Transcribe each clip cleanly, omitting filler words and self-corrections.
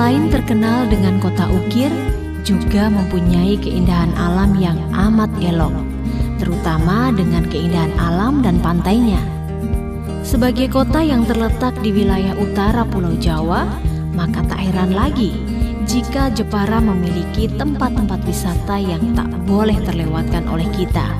Selain terkenal dengan kota ukir, juga mempunyai keindahan alam yang amat elok, terutama dengan keindahan alam dan pantainya. Sebagai kota yang terletak di wilayah utara Pulau Jawa, maka tak heran lagi jika Jepara memiliki tempat-tempat wisata yang tak boleh terlewatkan oleh kita.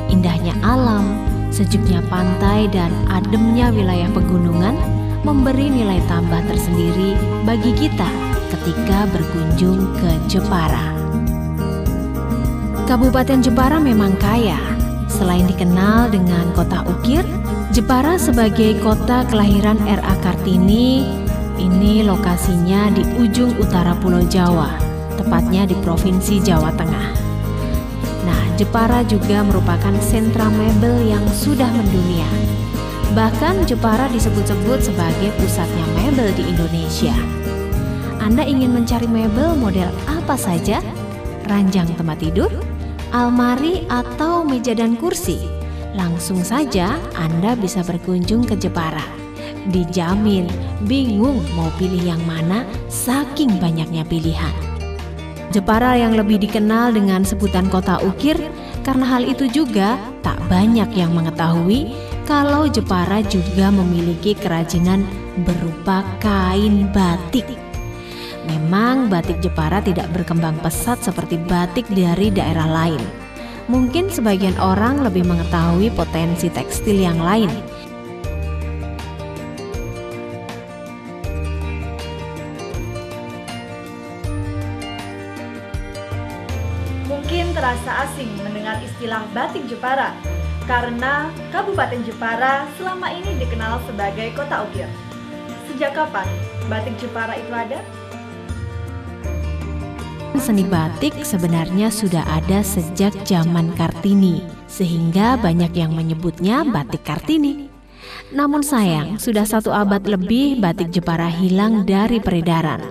Indahnya alam, sejuknya pantai, dan ademnya wilayah pegunungan memberi nilai tambah tersendiri bagi kita ketika berkunjung ke Jepara. Kabupaten Jepara memang kaya. Selain dikenal dengan kota ukir, Jepara sebagai kota kelahiran R.A. Kartini, ini lokasinya di ujung utara Pulau Jawa, tepatnya di Provinsi Jawa Tengah. Nah, Jepara juga merupakan sentra mebel yang sudah mendunia. Bahkan Jepara disebut-sebut sebagai pusatnya mebel di Indonesia. Anda ingin mencari mebel model apa saja? Ranjang tempat tidur, almari, atau meja dan kursi? Langsung saja Anda bisa berkunjung ke Jepara. Dijamin bingung mau pilih yang mana saking banyaknya pilihan. Jepara yang lebih dikenal dengan sebutan kota ukir, karena hal itu juga tak banyak yang mengetahui kalau Jepara juga memiliki kerajinan berupa kain batik. Memang batik Jepara tidak berkembang pesat seperti batik dari daerah lain. Mungkin sebagian orang lebih mengetahui potensi tekstil yang lain. Mungkin terasa asing mendengar istilah batik Jepara, karena Kabupaten Jepara selama ini dikenal sebagai kota ukir. Sejak kapan batik Jepara itu ada? Seni batik sebenarnya sudah ada sejak zaman Kartini, sehingga banyak yang menyebutnya batik Kartini. Namun sayang, sudah 1 abad lebih batik Jepara hilang dari peredaran.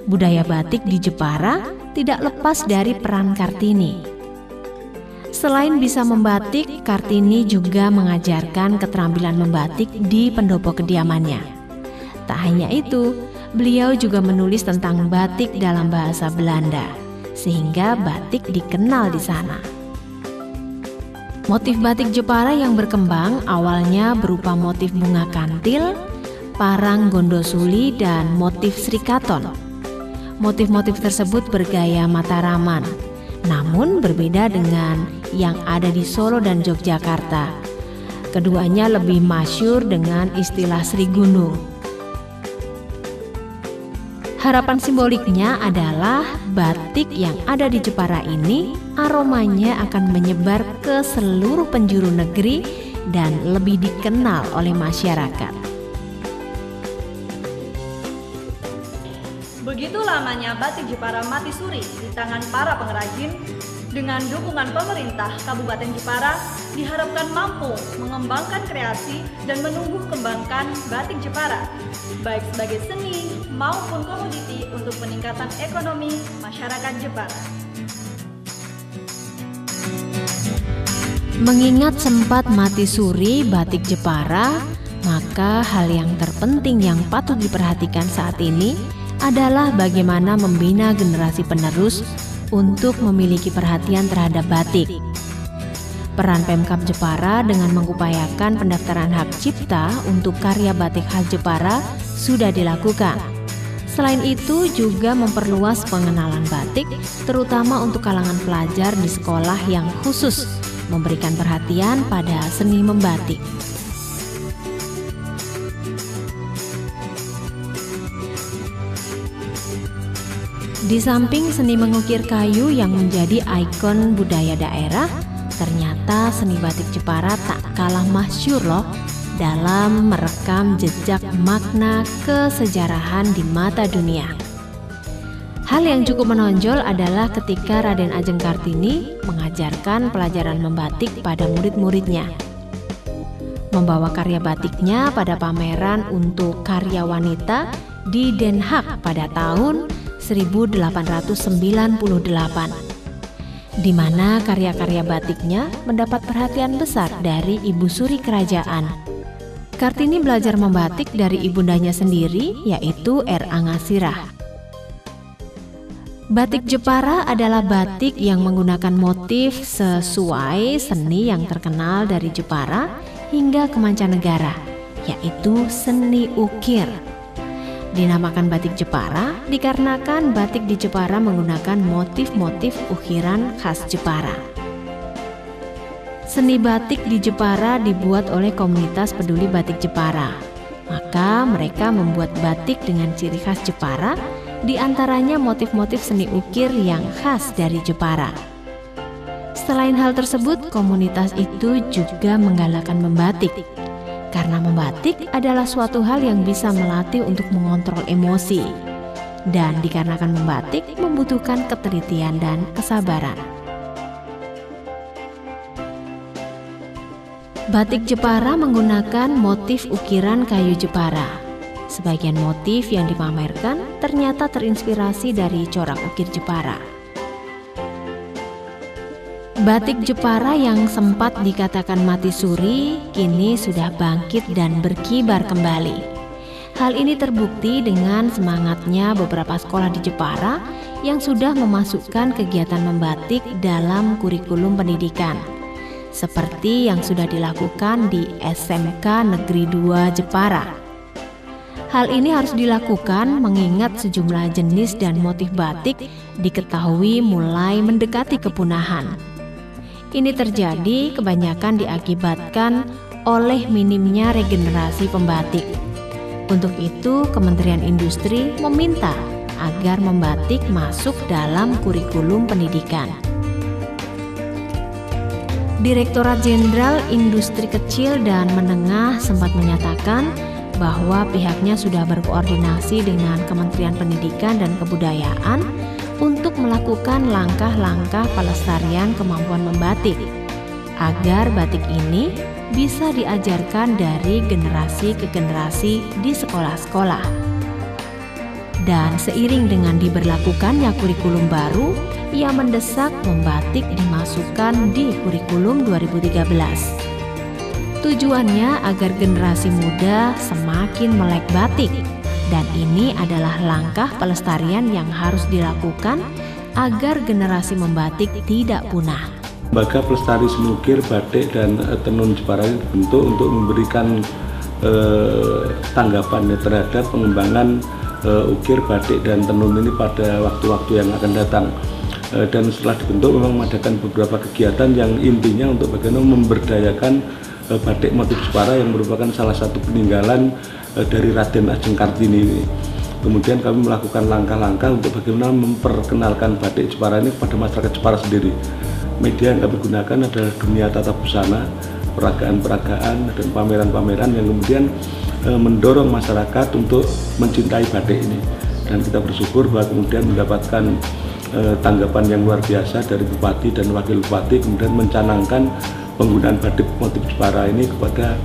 Budaya batik di Jepara tidak lepas dari peran Kartini. Selain bisa membatik, Kartini juga mengajarkan keterampilan membatik di pendopo kediamannya. Tak hanya itu, beliau juga menulis tentang batik dalam bahasa Belanda, sehingga batik dikenal di sana. Motif batik Jepara yang berkembang awalnya berupa motif bunga kantil, parang gondosuli, dan motif srikaton. Motif-motif tersebut bergaya Mataraman, namun berbeda dengan yang ada di Solo dan Yogyakarta. Keduanya lebih masyhur dengan istilah Sri Gunung. Harapan simboliknya adalah batik yang ada di Jepara ini aromanya akan menyebar ke seluruh penjuru negeri dan lebih dikenal oleh masyarakat. Begitu lamanya batik Jepara mati suri di tangan para pengrajin. Dengan dukungan pemerintah Kabupaten Jepara diharapkan mampu mengembangkan kreasi dan menumbuh kembangkan batik Jepara, baik sebagai seni maupun komoditi untuk peningkatan ekonomi masyarakat Jepara. Mengingat sempat mati suri batik Jepara, maka hal yang terpenting yang patut diperhatikan saat ini adalah bagaimana membina generasi penerus untuk memiliki perhatian terhadap batik. Peran Pemkab Jepara dengan mengupayakan pendaftaran hak cipta untuk karya batik khas Jepara sudah dilakukan. Selain itu juga memperluas pengenalan batik, terutama untuk kalangan pelajar di sekolah yang khusus memberikan perhatian pada seni membatik. Di samping seni mengukir kayu yang menjadi ikon budaya daerah, ternyata seni batik Jepara tak kalah masyhur loh dalam merekam jejak makna kesejarahan di mata dunia. Hal yang cukup menonjol adalah ketika Raden Ajeng Kartini mengajarkan pelajaran membatik pada murid-muridnya. Membawa karya batiknya pada pameran untuk karya wanita di Den Haag pada tahun 1898, di mana karya-karya batiknya mendapat perhatian besar dari ibu suri kerajaan. Kartini belajar membatik dari ibundanya sendiri, yaitu R.A. Ngasirah. Batik Jepara adalah batik yang menggunakan motif sesuai seni yang terkenal dari Jepara hingga ke mancanegara, yaitu seni ukir. Dinamakan batik Jepara dikarenakan batik di Jepara menggunakan motif-motif ukiran khas Jepara. Seni batik di Jepara dibuat oleh komunitas peduli batik Jepara. Maka mereka membuat batik dengan ciri khas Jepara, di antaranya motif-motif seni ukir yang khas dari Jepara. Selain hal tersebut, komunitas itu juga menggalakkan membatik. Karena membatik adalah suatu hal yang bisa melatih untuk mengontrol emosi. Dan dikarenakan membatik membutuhkan ketelitian dan kesabaran. Batik Jepara menggunakan motif ukiran kayu Jepara. Sebagian motif yang dipamerkan ternyata terinspirasi dari corak ukir Jepara. Batik Jepara yang sempat dikatakan mati suri kini sudah bangkit dan berkibar kembali. Hal ini terbukti dengan semangatnya beberapa sekolah di Jepara yang sudah memasukkan kegiatan membatik dalam kurikulum pendidikan, seperti yang sudah dilakukan di SMK Negeri 2 Jepara. Hal ini harus dilakukan mengingat sejumlah jenis dan motif batik diketahui mulai mendekati kepunahan. Ini terjadi kebanyakan diakibatkan oleh minimnya regenerasi pembatik. Untuk itu, Kementerian Industri meminta agar membatik masuk dalam kurikulum pendidikan. Direktorat Jenderal Industri Kecil dan Menengah sempat menyatakan bahwa pihaknya sudah berkoordinasi dengan Kementerian Pendidikan dan Kebudayaan untuk melakukan langkah-langkah pelestarian kemampuan membatik agar batik ini bisa diajarkan dari generasi ke generasi di sekolah-sekolah. Dan seiring dengan diberlakukannya kurikulum baru, ia mendesak membatik dimasukkan di kurikulum 2013. Tujuannya agar generasi muda semakin melek batik, dan ini adalah langkah pelestarian yang harus dilakukan agar generasi membatik tidak punah. Lembaga Pelestari Seni Ukir, Batik, dan Tenun Jepara ini dibentuk untuk memberikan tanggapan terhadap pengembangan ukir, batik, dan tenun ini pada waktu-waktu yang akan datang. Dan setelah dibentuk memang mengadakan beberapa kegiatan yang intinya untuk bagaimana memberdayakan batik motif Jepara yang merupakan salah satu peninggalan dari Raden Ajeng Kartini ini. Kemudian kami melakukan langkah-langkah untuk bagaimana memperkenalkan batik Jepara ini kepada masyarakat Jepara sendiri. Media yang kami gunakan adalah dunia tata busana, peragaan-peragaan, dan pameran-pameran yang kemudian mendorong masyarakat untuk mencintai batik ini. Dan kita bersyukur bahwa kemudian mendapatkan tanggapan yang luar biasa dari Bupati dan Wakil Bupati, kemudian mencanangkan penggunaan batik motif Jepara ini kepada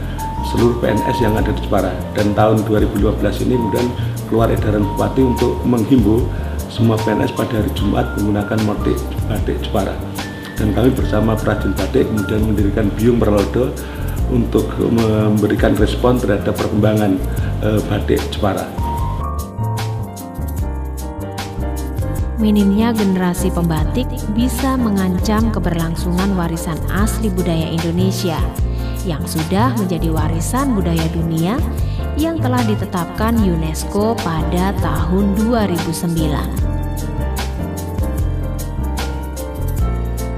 seluruh PNS yang ada di Jepara. Dan tahun 2012 ini kemudian keluar edaran Bupati untuk menghimbau semua PNS pada hari Jumat menggunakan motif batik Jepara. Dan kami bersama perajin batik kemudian mendirikan Biung Perlodo untuk memberikan respon terhadap perkembangan batik Jepara. Minimnya generasi pembatik bisa mengancam keberlangsungan warisan asli budaya Indonesia yang sudah menjadi warisan budaya dunia yang telah ditetapkan UNESCO pada tahun 2009.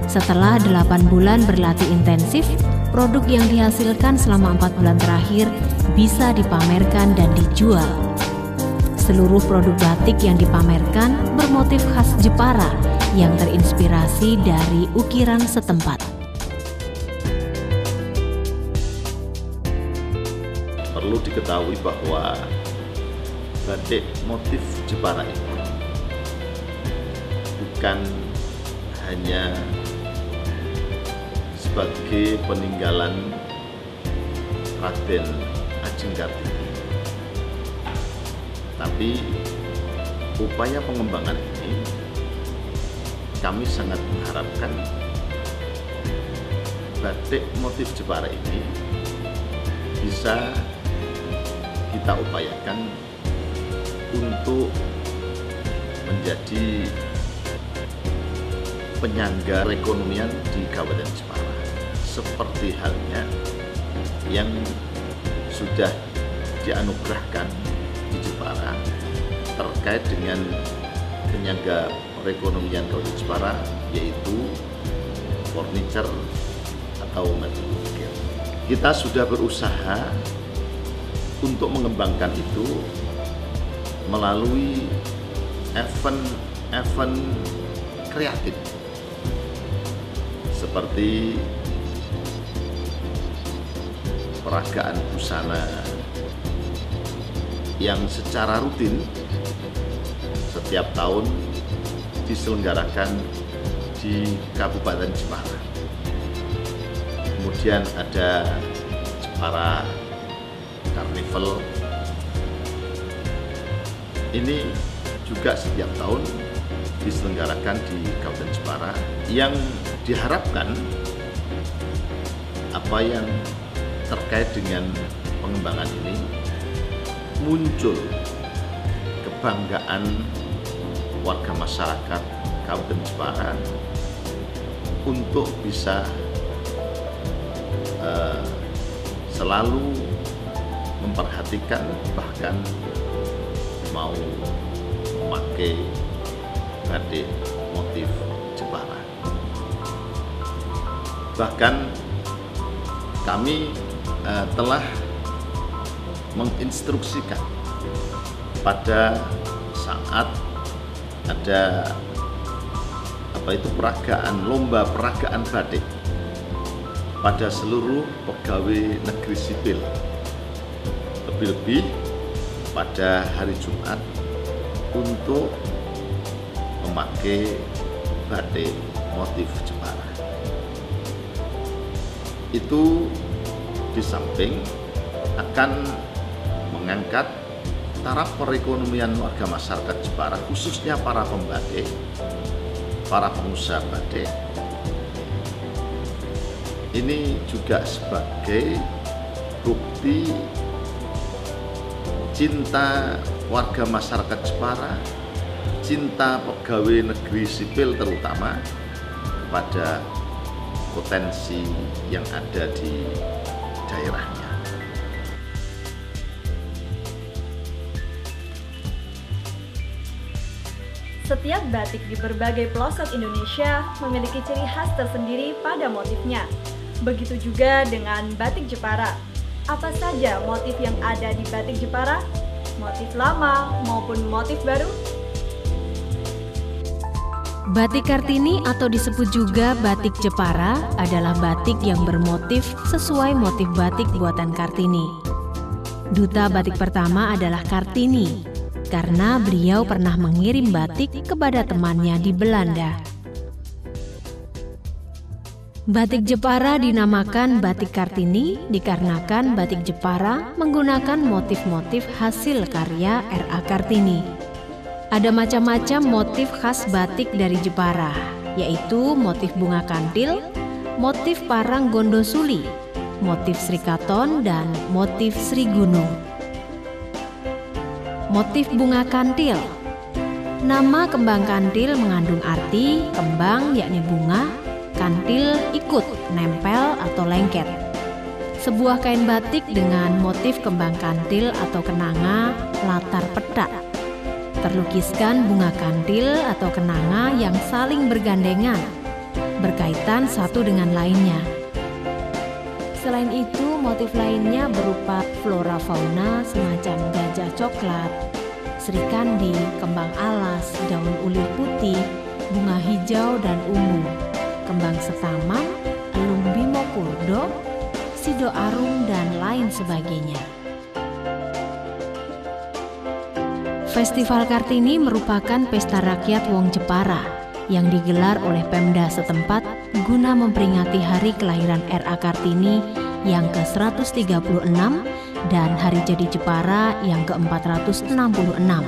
Setelah 8 bulan berlatih intensif, produk yang dihasilkan selama 4 bulan terakhir bisa dipamerkan dan dijual. Seluruh produk batik yang dipamerkan bermotif khas Jepara yang terinspirasi dari ukiran setempat. Perlu diketahui bahwa batik motif Jepara ini bukan hanya sebagai peninggalan Raden Ajeng Kartini, tapi upaya pengembangan ini kami sangat mengharapkan batik motif Jepara ini bisa kita upayakan untuk menjadi penyangga perekonomian di Kabupaten Jepara, seperti halnya yang sudah dianugerahkan di Jepara terkait dengan penyangga perekonomian Kabupaten Jepara, yaitu furniture atau metal ukir. Kita sudah berusaha untuk mengembangkan itu melalui event kreatif seperti peragaan busana yang secara rutin setiap tahun diselenggarakan di Kabupaten Jepara. Kemudian ada Jepara Carnival. Ini juga setiap tahun diselenggarakan di Kabupaten Jepara, yang diharapkan apa yang terkait dengan pengembangan ini muncul kebanggaan warga masyarakat Kabupaten Jepara untuk bisa selalu memperhatikan, bahkan mau memakai batik motif Jepara. Bahkan kami telah menginstruksikan pada saat ada lomba peragaan batik pada seluruh pegawai negeri sipil, lebih-lebih pada hari Jumat, untuk memakai batik motif Jepara. Itu di samping akan mengangkat taraf perekonomian warga masyarakat Jepara, khususnya para pembatik, para pengusaha batik. Ini juga sebagai bukti cinta warga masyarakat Jepara, cinta pegawai negeri sipil terutama pada potensi yang ada di daerahnya. Setiap batik di berbagai pelosok Indonesia memiliki ciri khas tersendiri pada motifnya. Begitu juga dengan batik Jepara. Apa saja motif yang ada di batik Jepara? Motif lama maupun motif baru? Batik Kartini atau disebut juga batik Jepara adalah batik yang bermotif sesuai motif batik buatan Kartini. Duta batik pertama adalah Kartini, karena beliau pernah mengirim batik kepada temannya di Belanda. Batik Jepara dinamakan batik Kartini dikarenakan batik Jepara menggunakan motif-motif hasil karya R.A. Kartini. Ada macam-macam motif khas batik dari Jepara, yaitu motif bunga kantil, motif parang gondosuli, motif srikaton, dan motif Sri Gunung. Motif bunga kantil. Nama kembang kantil mengandung arti kembang yakni bunga, kantil ikut, nempel atau lengket. Sebuah kain batik dengan motif kembang kantil atau kenanga latar peta. Terlukiskan bunga kantil atau kenanga yang saling bergandengan, berkaitan satu dengan lainnya. Selain itu, motif lainnya berupa flora fauna semacam gajah coklat, serikandi, kembang alas, daun ulir putih, bunga hijau dan ungu, kembang setaman, elung bimo kuldo, sido arum, dan lain sebagainya. Festival Kartini merupakan pesta rakyat Wong Jepara yang digelar oleh Pemda setempat guna memperingati hari kelahiran R.A. Kartini yang ke-136 dan hari jadi Jepara yang ke-466.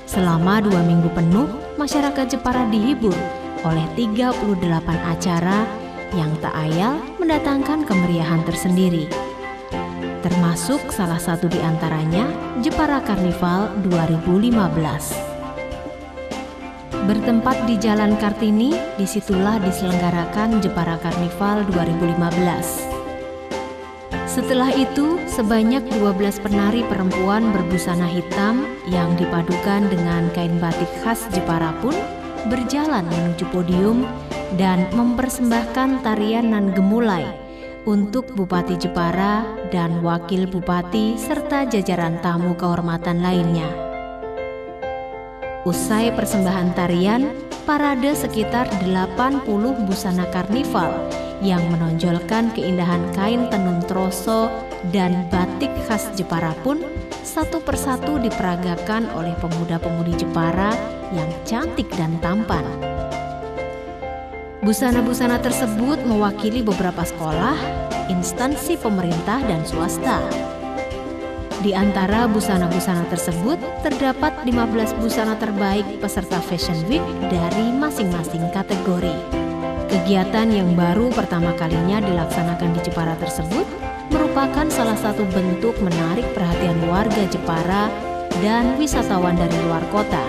Selama 2 minggu penuh, masyarakat Jepara dihibur oleh 38 acara yang tak ayal mendatangkan kemeriahan tersendiri. Termasuk salah satu di antaranya Jepara Carnival 2015. Bertempat di Jalan Kartini, disitulah diselenggarakan Jepara Karnival 2015. Setelah itu, sebanyak 12 penari perempuan berbusana hitam yang dipadukan dengan kain batik khas Jepara pun berjalan menuju podium dan mempersembahkan tarian nan gemulai untuk Bupati Jepara dan Wakil Bupati serta jajaran tamu kehormatan lainnya. Usai persembahan tarian, parade sekitar 80 busana karnival yang menonjolkan keindahan kain tenun troso dan batik khas Jepara pun satu persatu diperagakan oleh pemuda-pemudi Jepara yang cantik dan tampan. Busana-busana tersebut mewakili beberapa sekolah, instansi pemerintah dan swasta. Di antara busana-busana tersebut terdapat 15 busana terbaik peserta Fashion Week dari masing-masing kategori. Kegiatan yang baru pertama kalinya dilaksanakan di Jepara tersebut merupakan salah satu bentuk menarik perhatian warga Jepara dan wisatawan dari luar kota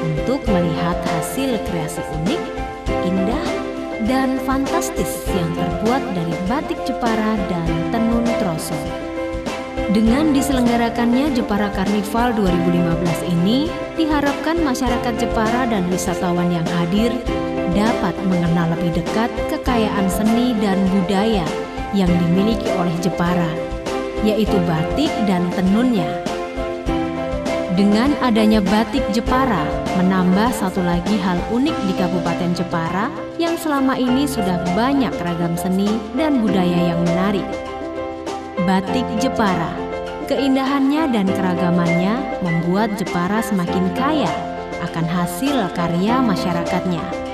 untuk melihat hasil kreasi unik, indah, dan fantastis yang terbuat dari batik Jepara dan tenun troso. Dengan diselenggarakannya Jepara Karnival 2015 ini, diharapkan masyarakat Jepara dan wisatawan yang hadir dapat mengenal lebih dekat kekayaan seni dan budaya yang dimiliki oleh Jepara, yaitu batik dan tenunnya. Dengan adanya batik Jepara, menambah satu lagi hal unik di Kabupaten Jepara yang selama ini sudah banyak ragam seni dan budaya yang menarik. Batik Jepara, keindahannya dan keragamannya membuat Jepara semakin kaya akan hasil karya masyarakatnya.